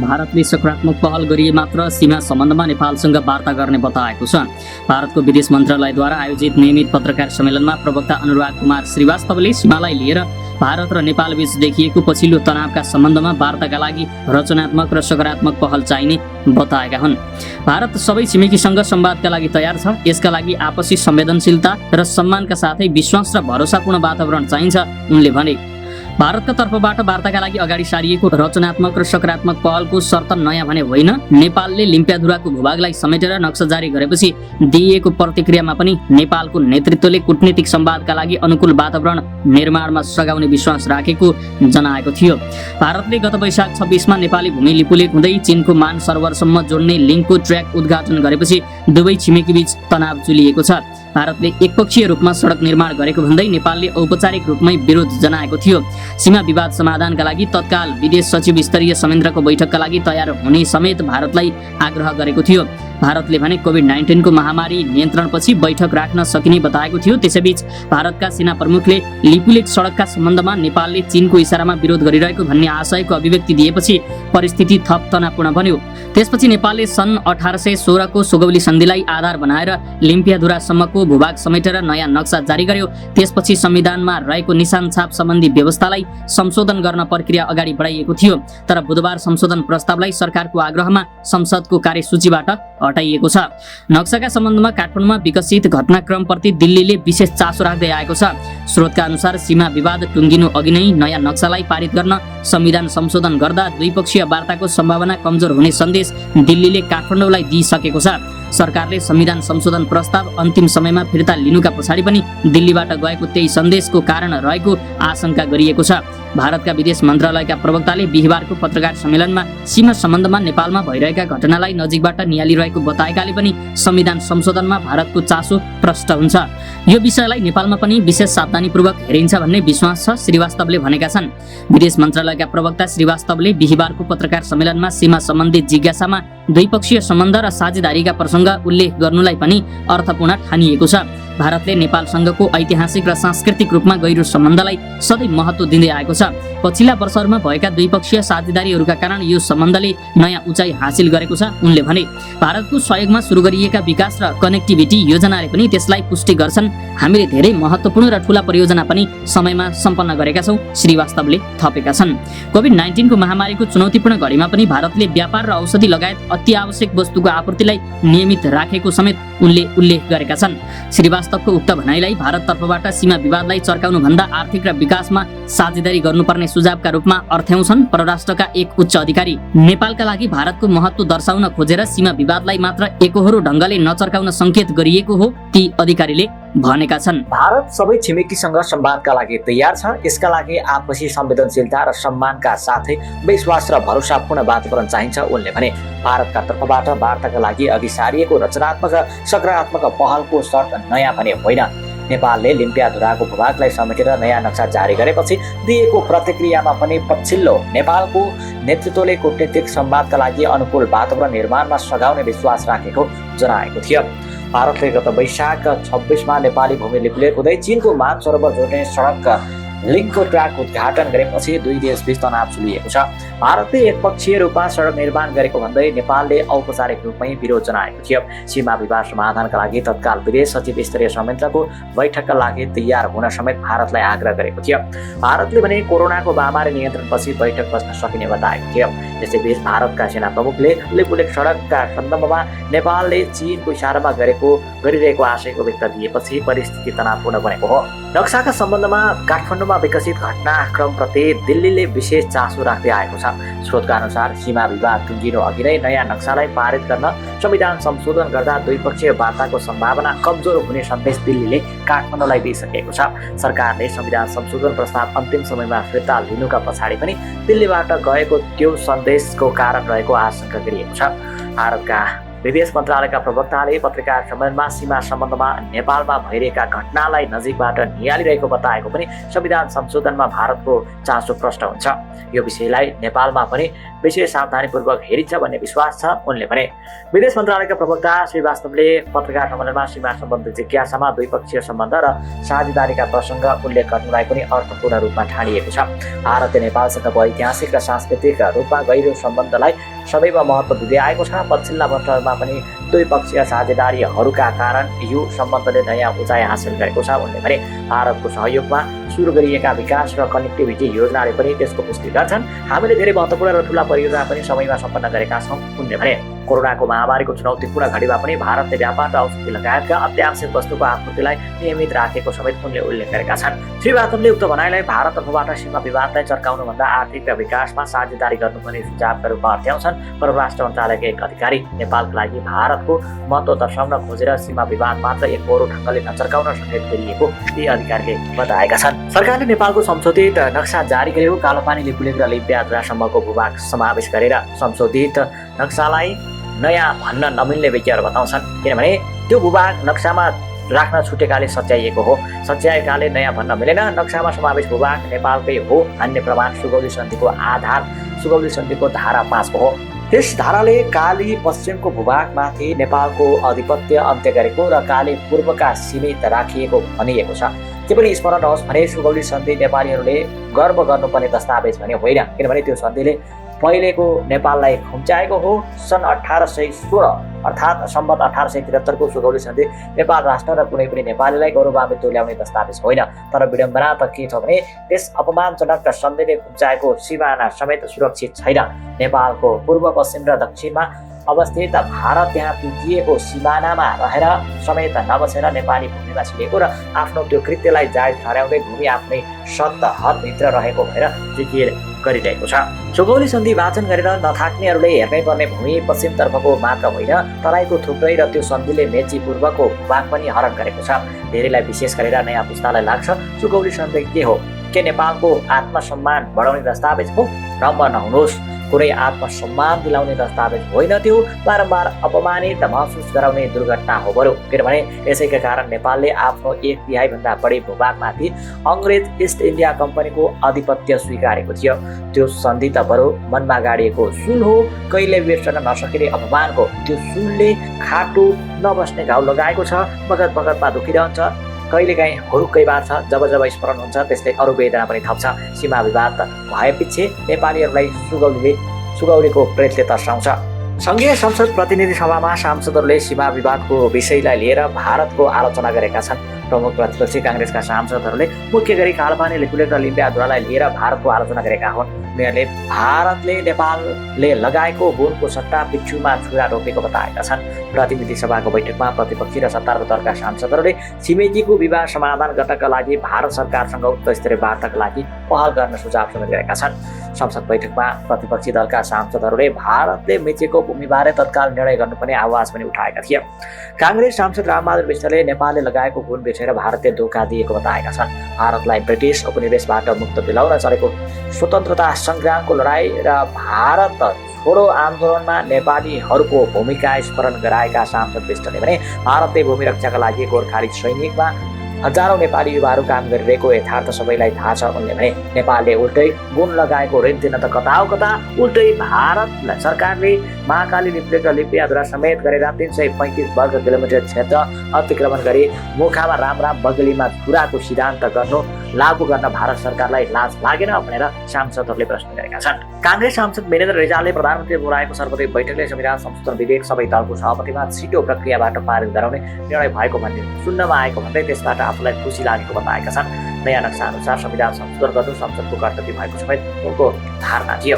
भारतले सकारात्मक पहल गरिए मात्र सीमा सम्बन्धमा नेपालसँग वार्ता गर्ने बताएको छ। भारतको विदेश मन्त्रालयद्वारा आयोजित नियमित पत्रकार सम्मेलनमा प्रवक्ता अनुराग कुमार श्रीवास्तवले सीमालाई लिएर भारत र नेपाल बीच देखिएको पछिल्लो तनावका सम्बन्धमा वार्ताका लागि रचनात्मक र सकारात्मक पहल चाहिने बताएका हुन्। भारत सबै छिमेकीसँग संवादका लागि तयार छ। यसका लागि आपसी संवेदनशीलता र सम्मानका साथै विश्वास र भरोसापूर्ण वातावरण चाहिन्छ उनले भने। भारतका तर्फबाट वार्ताका लागि अगाडि सारिएको रचनात्मक र सकारात्मक पहलको शर्त नयाँ भने होइन। नेपालले लिम्पियाधुराको भूभागलाई समेटेर नक्सा जारी गरेपछि दिइएको प्रतिक्रियामा पनि नेपालको नेतृत्वले कूटनीतिक संवादका लागि अनुकूल वातावरण निर्माणमा सघाउने विश्वास राखेको जनाएको थियो। भारतले गत वैशाख 26मा नेपाली भूमि लिपुलेक हुँदै चीनको मान सरोवरसम्म जोड्ने लिङ्कको ट्र्याक उद्घाटन गरेपछि दुवै छिमेकी बीच तनाव चुलिएको छ। भारतले एकपक्षीय रूपमा सडक निर्माण गरेको भन्दै नेपालले औपचारिक रूपमै विरोध जनाएको थियो। सीमा विवाद समाधानका लागि तत्काल विदेश सचिव स्तरीय संयन्त्रको बैठकका लागि तयार हुने समेत भारतलाई आग्रह गरेको थियो। भारतले भने कोभिड-19 को महामारी नियन्त्रणपछि बैठक राख्न सकिने बताएको थियो। त्यसैबीच भारतका सेना प्रमुखले लिपुलेक सडकका सम्बन्धमा नेपालले चीनको इसारामा विरोध गरिरहेको भन्ने आशयको अभिव्यक्ति दिएपछि परिस्थिति थप तनावपूर्ण बन्यो। त्यसपछि नेपालले सन् 1816 को सुगौली सन्धिलाई आधार बनाएर लिम्पियाधुरासम्मको भूभाग समेटेर नयाँ नक्सा जारी गर्यो। त्यसपछि संविधानमा रहेको निशान छाप सम्बन्धी व्यवस्थालाई संशोधन गर्न प्रक्रिया अगाडि बढाइएको थियो। तर बुधबार संशोधन प्रस्तावलाई सरकारको आग्रहमा संसदको कार्यसूचीबाट हटाइएको छ। नक्साका सम्बन्धमा काठमाडौँमा विकसित घटनाक्रमप्रति दिल्लीले विशेष चासो राख्दै आएको छ। स्रोतका अनुसार सीमा विवाद टुङ्गिनु अघि नै नयाँ नक्सालाई पारित गर्न संविधान संशोधन गर्दा द्विपक्षीय वार्ताको सम्भावना कमजोर हुने सन्देश दिल्लीले काठमाडौँलाई दिइसकेको छ। सरकारले संविधान संशोधन प्रस्ताव अन्तिम समयमा फिर्ता लिनुका पछाडि पनि दिल्लीबाट गएको त्यही सन्देशको कारण रहेको आशंका गरिएको छ। भारतका विदेश मन्त्रालयका प्रवक्ताले बिहीबारको पत्रकार सम्मेलनमा सीमा सम्बन्धमा नेपालमा भइरहेका घटनालाई नजिकबाट नियालिरहेको बताएकाले पनि संविधान संशोधनमा भारतको चासो प्रष्ट हुन्छ। यो विषयलाई नेपालमा पनि विशेष सावधानीपूर्वक हेरिन्छ भन्ने विश्वास छ, श्रीवास्तवले भनेका छन्। विदेश मन्त्रालयका प्रवक्ता श्रीवास्तवले बिहीबारको पत्रकार सम्मेलनमा सीमा सम्बन्धी जिज्ञासामा द्विपक्षीय सम्बन्ध र साझेदारीका प्रसङ्ग उल्लेख गर्नुलाई पनि अर्थपूर्ण ठानिएको छ। भारतले नेपालसँगको ऐतिहासिक र सांस्कृतिक रूपमा गहिरो सम्बन्धलाई सधैँ महत्त्व दिँदै आएको छ। पछिल्ला वर्षहरूमा भएका द्विपक्षीय साझेदारीहरूका कारण यो सम्बन्धले नयाँ उचाइ हासिल गरेको छ उनले भने। भारतको सहयोगमा सुरु गरिएका विकास र कनेक्टिभिटी योजनाले पनि त्यसलाई पुष्टि गर्छन्। हामीले धेरै महत्त्वपूर्ण र ठूला परियोजना पनि समयमा सम्पन्न गरेका छौँ, श्रीवास्तवले थपेका छन्। कोभिड-19 को महामारीको चुनौतीपूर्ण घडीमा पनि भारतले व्यापार र औषधि लगायत अति आवश्यक वस्तुको आपूर्तिलाई नियमित राखेको समेत उनले उल्लेख गरेका छन्। श्रीवास्तवको उक्त भनाइलाई भारत तर्फबाट सीमा विवादलाई चर्काउनु भन्दा आर्थिक र विकासमा साझेदारी गर्नुपर्ने सुझावका रूपमा अर्थ्याउँछन् परराष्ट्रका एक उच्च अधिकारी। नेपालका लागि भारतको महत्त्व दर्शाउन खोजेर सीमा विवादलाई मात्र एकोहोरो ढङ्गले नचर्काउन सङ्केत गरिएको हो, ती अधिकारीले भनेका छन्। भारत सबै छिमेकीसँग संवादका लागि तयार छ। यसका लागि आपसी संवेदनशीलता र सम्मानका साथै विश्वास र भरोसापूर्ण वातावरण चाहिन्छ उनले भने। भारतका तर्फबाट वार्ताका लागि अघि सारिएको रचनात्मक सकारात्मक पहलको शर्त नयाँ भने होइन। नेपालले लिम्पियाधुराको भूभागलाई समेटेर नयाँ नक्सा जारी गरेपछि दिएको प्रतिक्रियामा पनि पछिल्लो नेपालको नेतृत्वले कूटनीतिक संवादका लागि अनुकूल वातावरण निर्माणमा सघाउने विश्वास राखेको जनाएको थियो। भारतले गत वैशाख 26मा नेपाली भूमि लिपुलेक हुँदै चीनको मान सरोवर जोड्ने सडक लिङ्कको ट्र्याक उद्घाटन गरेपछि दुई देशबीच तनाव चुलिएको छ। भारतले एकपक्षीय रूपमा सडक निर्माण गरेको भन्दै नेपालले औपचारिक रूपमै विरोध जनाएको थियो। सीमा विवाद समाधानका लागि तत्काल विदेश सचिव स्तरीय संयन्त्रको बैठकका लागि तयार हुन समेत भारतलाई आग्रह गरेको थियो। भारतले भने कोरोनाको महामारी नियन्त्रणपछि बैठक बस्न सकिने बताएको थियो। यसैबीच भारतका सेना प्रमुखले लिपुलेक सडकका सन्दर्भमा नेपालले चीनको इसारामा गरिरहेको आशयको व्यक्त दिएपछि परिस्थिति तनावपूर्ण बनेको हो। नक्साका सम्बन्धमा काठमाडौँमा विकसित घटनाक्रमप्रति दिल्लीले विशेष चासो राख्दै आएको छ। स्रोतका अनुसार सीमा विवाद टुङ्गिनु अघि नै नयाँ नक्सालाई पारित गर्न संविधान संशोधन गर्दा द्विपक्षीय वार्ताको सम्भावना कमजोर हुने सन्देश दिल्लीले काठमाडौँलाई दिइसकेको छ। सरकारले संविधान संशोधन प्रस्ताव अन्तिम समयमा फिर्ता लिनुका पछाडि पनि दिल्लीबाट गएको त्यो सन्देशको कारण रहेको आशंका गरिएको छ। भारतका विदेश मन्त्रालयका प्रवक्ताले पत्रकार सम्मेलनमा सीमा सम्बन्धमा नेपालमा भइरहेका घटनालाई नजिकबाट निहालिरहेको बताएको पनि संविधान संशोधनमा भारतको चासो प्रष्ट हुन्छ। यो विषयलाई नेपालमा पनि विशेष सावधानीपूर्वक हेरिन्छ भन्ने विश्वास छ उनले भने। विदेश मन्त्रालयका प्रवक्ता श्रीवास्तवले पत्रकार सम्मेलनमा सीमा सम्बन्धी जिज्ञासामा द्विपक्षीय सम्बन्ध र साझेदारीका प्रसङ्ग उल्लेख गर्नुलाई पनि अर्थपूर्ण रूपमा ठानिएको छ। भारतले नेपालसँगको ऐतिहासिक र सांस्कृतिक रूपमा गहिरो सम्बन्धलाई सदैव महत्त्व दिँदै आएको छ। पछिल्ला वर्षहरूमा पनि द्विपक्षीय साझेदारीहरूका कारण यो सम्बन्धले नयाँ उचाइ हासिल गरेको छ उनले भने। भारतको सहयोगमा सुरु गरिएका विकास र कनेक्टिभिटी योजनाले पनि त्यसको पुष्टि गर्छन्। हामीले धेरै महत्त्वपूर्ण र ठुला परियोजना पनि समयमा सम्पन्न गरेका छौँ उनले भने। कोरोनाको महामारीको चुनौतीपूर्ण घडीमा पनि भारतले व्यापार र औषधि लगायतका अत्यावश्यक वस्तुको आपूर्तिलाई नियमित राखेको समेत उनले उल्लेख गरेका छन्। श्रीवास्तवले उक्त भनाइलाई भारत तर्फबाट सीमा विवादलाई चर्काउनुभन्दा आर्थिक र विकासमा साझेदारी गर्नुपर्ने सुझावका रूपमा अर्थ्याउँछन्। परराष्ट्र मन्त्रालयका एक अधिकारी नेपालका लागि भारतको महत्त्व दर्शाउन खोजेर सीमा विवाद मात्र एक फोहोरो ढङ्गले नचर्काउन सङ्केत गरिएको ती अधिकारीले बताएका छन्। सरकारले नेपालको संशोधित नक्सा जारी गरेको कालोपानी लिपुलेक र लिम्पियाधुरासम्मको भूभाग समावेश गरेर संशोधित नक्सालाई नयाँ भन्न नमिल्ने विज्ञहरू बताउँछन्। किनभने त्यो भूभाग नक्सामा राख्न छुटेकाले सच्याइएको हो। सच्याएकाले नयाँ भन्न मिलेन। नक्सामा समावेश भूभाग नेपालकै हो भन्ने प्रमाण सुगौली सन्धिको आधार सुगौली सन्धिको धारा 5 को हो। त्यस धाराले काली पश्चिमको भूभागमाथि नेपालको आधिपत्य अन्त्य गरेको र काली पूर्वका सीमित राखिएको भनिएको छ। के पनि स्मरण होस् भने सुगौली सन्धि नेपालीहरूले गर्व गर्नुपर्ने दस्तावेज भने होइन। किनभने त्यो सन्धिले पहिलेको नेपाललाई खुम्चाएको हो। सन् 1816 अर्थात् सम्वत 1873 को सुगौली सन्धि नेपाल राष्ट्र र कुनै पनि नेपालीलाई गौरवान्वित तुल्याउने दस्तावेज होइन। तर विडम्बना त के छ भने त्यस अपमानजनक सन्धिले खुम्चाएको सिमाना समेत सुरक्षित छैन। नेपालको पूर्व पश्चिम र दक्षिणमा अवस्थित भारत त्यहाँ तुतिएको सिमानामा रहेर समेत नबसेर नेपाली भूमिमा छिरेको र आफ्नो त्यो कृत्यलाई जायज ठहर्याउँदै भूमि आफ्नै सत्ता हदभित्र रहेको भएर जिकिर गरिरहेको छ। सुगौली सन्धि वाचन गरेर नथाक्नेहरूले हेर्नै पर्ने भूमि पश्चिमतर्फको मात्र होइन तराईको थुप्रै र त्यो सन्धिले मेची पूर्वको भूभाग पनि हरण गरेको छ। धेरैलाई विशेष गरेर नयाँ पुस्तालाई लाग्छ सुगौली सन्धि के हो? के नेपालको आत्मसम्मान बढाउने दस्तावेज हो? भ्रम नहुनुहोस्, कुनै आत्मसम्मान दिलाउने दस्तावेज होइन। त्यो बारम्बार अपमानित महसुस गराउने दुर्घटना हो बरु। किनभने यसैका कारण नेपालले आफ्नो 1/3 भन्दा बढी भूभागमाथि अङ्ग्रेज इस्ट इन्डिया कम्पनीको आधिपत्य स्वीकारेको थियो। त्यो सन्धि त बरु मनमा गाडिएको सुल हो। कहिले बिर्सन नसकिने अपमानको त्यो सुलले खाटो नबस्ने घाउ लगाएको छ। बगत बगतमा दुखिरहन्छ। कहिलेकाहीँ हुरुक्कै बार छ। जब जब स्मरण हुन्छ त्यसले अरू वेदना पनि थप्छ। सीमा विवाद भएपछि नेपालीहरूलाई सुगौलीको प्रेतले तर्साउँछ। सङ्घीय संसद प्रतिनिधि सभामा सांसदहरूले सीमा विवादको विषयलाई लिएर भारतको आलोचना गरेका छन्। प्रमुख प्रतिपक्षी काङ्ग्रेसका सांसदहरूले मुख्य गरी कालोपानी लिपुलेक र लिम्पियाधुरालाई लिएर भारतको आलोचना गरेका हुन्। उनीहरूले भारतले नेपालले लगाएको बोनको सट्टा पिच्छुमा छुरा रोपेको बताएका छन्। प्रतिनिधि सभाको बैठकमा प्रतिपक्षी र सत्तारूढ दलका सांसदहरूले छिमेकीको विवाद समाधान गर्नका लागि भारत सरकारसँग उच्च स्तरीय वार्ताका लागि पहल गर्न सुझाव समेत गरेका छन्। संसद बैठकमा प्रतिपक्षी दलका सांसदहरूले भारतले मेचेको भूमिबारे तत्काल निर्णय गर्नुपर्ने आवाज पनि उठाएका थिए। काङ्ग्रेस सांसद रामबहादुर विष्टले नेपालले लगाएको बोन बिर्सेर भारतले धोका दिएको बताएका छन्। भारतलाई ब्रिटिस उपनिवेशबाट मुक्त दिलाउन चलेको स्वतन्त्रता सङ्ग्रामको लडाईँ र भारत छोडो आन्दोलनमा नेपालीहरूको भूमिका स्मरण गराएका सांसद विष्टले भने भारतले भूमि रक्षाका लागि गोर्खाली सैनिकमा हजारौं नेपाली युवाहरू काम गरिरहेको यथार्थ सबैलाई थाहा छ। उनले भने नेपालले उल्टै बोन लगाएको ऋण दिन त कता हो कता उल्टै भारत सरकारले महाकाली लिपुलेक र लिम्पियाधुरा समेत गरेर 335 वर्ग किलोमिटर क्षेत्र अतिक्रमण गरी मुखामा राम बगलीमा छुराको सिद्धान्त लागू गर्न भारत सरकारलाई लाज लागेन भनेर सांसदहरूले प्रश्न गरेका छन्। काङ्ग्रेस सांसद वीरेन्द्र रिजालले प्रधानमन्त्री बोलाएको सर्वोदय बैठकले संविधान संशोधन विधेयक सबै दलको सहमतिमा छिटो प्रक्रियाबाट पारित गराउने निर्णय भएको भन्ने सुन्नमा आएको भन्दै त्यसबाट आफूलाई खुसी लागेको बताएका छन्। नयाँ नक्सा अनुसार संविधान संशोधन गर्नु संसदको कर्तव्य भएको समेत उनको धारणा थियो।